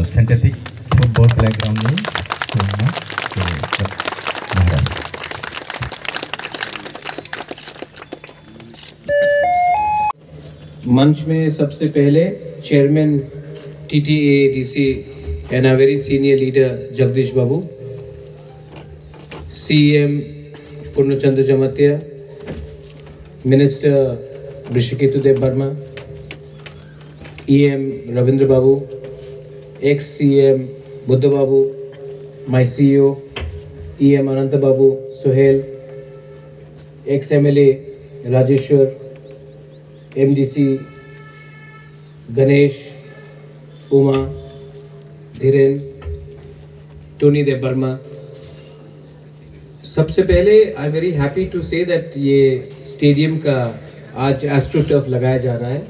Synthetic football playground में महाराष्ट्र। मंच में सबसे पहले chairman TTAADC and a very senior leader Jagdish Babu, CM Purnachandra Jamatia, Minister Brishiketu Dev Barma, EM Ravindra Babu, ex-CM Buddha Babu, my CEO EM Ananta Babu Suhail, ex-MLA Rajeshwar, MDC Ganesh, Uma, Dhiren, Tony Dev Verma. सबसे पहले I am very happy to say that ये stadium का आज astro turf लगाया जा रहा है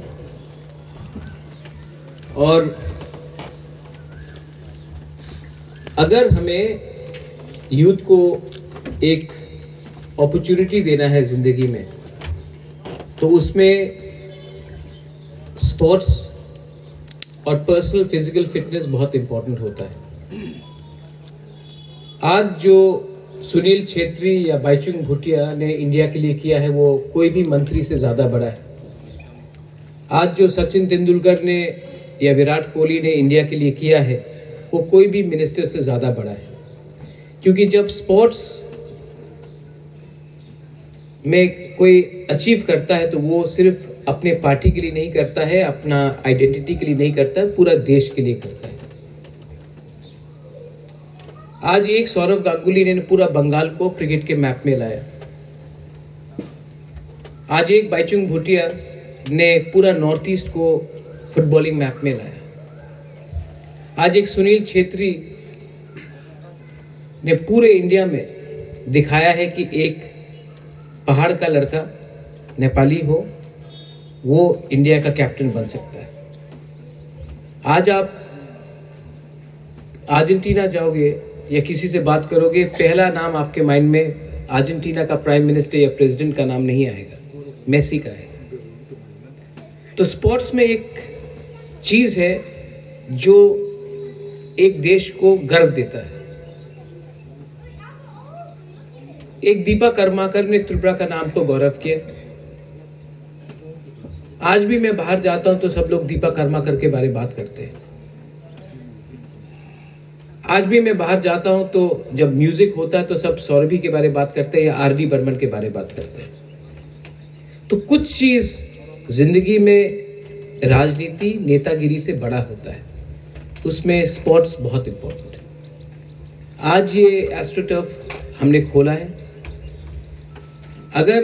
और अगर हमें यूथ को एक अपॉर्चुनिटी देना है ज़िंदगी में तो उसमें स्पोर्ट्स और पर्सनल फिजिकल फिटनेस बहुत इम्पोर्टेंट होता है। आज जो सुनील छेत्री या बाईचुंग भूटिया ने इंडिया के लिए किया है वो कोई भी मंत्री से ज़्यादा बड़ा है। आज जो सचिन तेंदुलकर ने या विराट कोहली ने इंडिया के लिए किया है वो कोई भी मिनिस्टर से ज़्यादा बड़ा है, क्योंकि जब स्पोर्ट्स में कोई अचीव करता है तो वो सिर्फ अपने पार्टी के लिए नहीं करता है, अपना आइडेंटिटी के लिए नहीं करता है, पूरा देश के लिए करता है। आज एक सौरव गांगुली ने पूरा बंगाल को क्रिकेट के मैप में लाया। आज एक बाईचुंग भूटिया ने पूरा नॉर्थ ईस्ट को फुटबॉलिंग मैप में लाया। आज एक सुनील छेत्री ने पूरे इंडिया में दिखाया है कि एक पहाड़ का लड़का नेपाली हो वो इंडिया का कैप्टन बन सकता है। आज आप अर्जेंटीना जाओगे या किसी से बात करोगे, पहला नाम आपके माइंड में अर्जेंटीना का प्राइम मिनिस्टर या प्रेसिडेंट का नाम नहीं आएगा, मेसी का है। तो स्पोर्ट्स में एक चीज़ है जो एक देश को गर्व देता है। एक दीपा कर्माकर ने त्रिपुरा का नाम को गौरव किया। आज भी मैं बाहर जाता हूं तो सब लोग दीपा कर्माकर के बारे में बात करते हैं। आज भी मैं बाहर जाता हूं तो जब म्यूजिक होता है तो सब सौरभी के बारे में बात करते हैं या RD बर्मन के बारे में बात करते हैं। तो कुछ चीज जिंदगी में राजनीति नेतागिरी से बड़ा होता है, उसमें स्पोर्ट्स बहुत इंपॉर्टेंट है। आज ये एस्ट्रो टर्फ हमने खोला है। अगर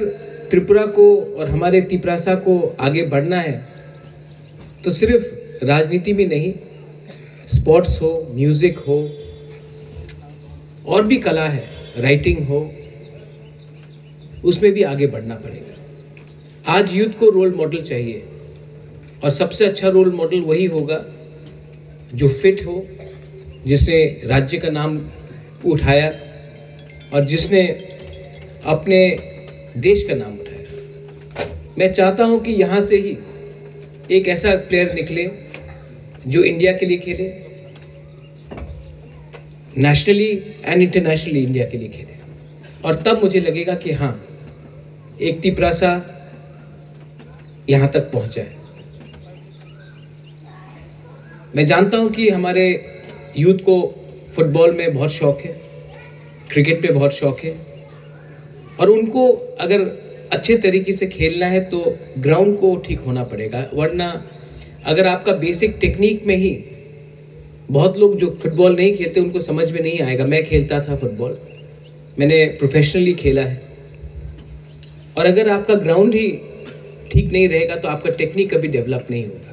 त्रिपुरा को और हमारे तिपरासा को आगे बढ़ना है तो सिर्फ राजनीति में नहीं, स्पोर्ट्स हो, म्यूजिक हो, और भी कला है, राइटिंग हो, उसमें भी आगे बढ़ना पड़ेगा। आज यूथ को रोल मॉडल चाहिए और सबसे अच्छा रोल मॉडल वही होगा जो फिट हो, जिसने राज्य का नाम उठाया और जिसने अपने देश का नाम उठाया। मैं चाहता हूं कि यहां से ही एक ऐसा प्लेयर निकले जो इंडिया के लिए खेले, नेशनली एंड इंटरनेशनली इंडिया के लिए खेले, और तब मुझे लगेगा कि हाँ, एक तिपरासा यहां तक पहुंचा है। मैं जानता हूं कि हमारे यूथ को फुटबॉल में बहुत शौक है, क्रिकेट पे बहुत शौक है, और उनको अगर अच्छे तरीके से खेलना है तो ग्राउंड को ठीक होना पड़ेगा। वरना अगर आपका बेसिक टेक्निक में ही, बहुत लोग जो फुटबॉल नहीं खेलते उनको समझ में नहीं आएगा। मैं खेलता था फुटबॉल, मैंने प्रोफेशनली खेला है, और अगर आपका ग्राउंड ही ठीक नहीं रहेगा तो आपका टेक्निक कभी डेवलप नहीं होगा।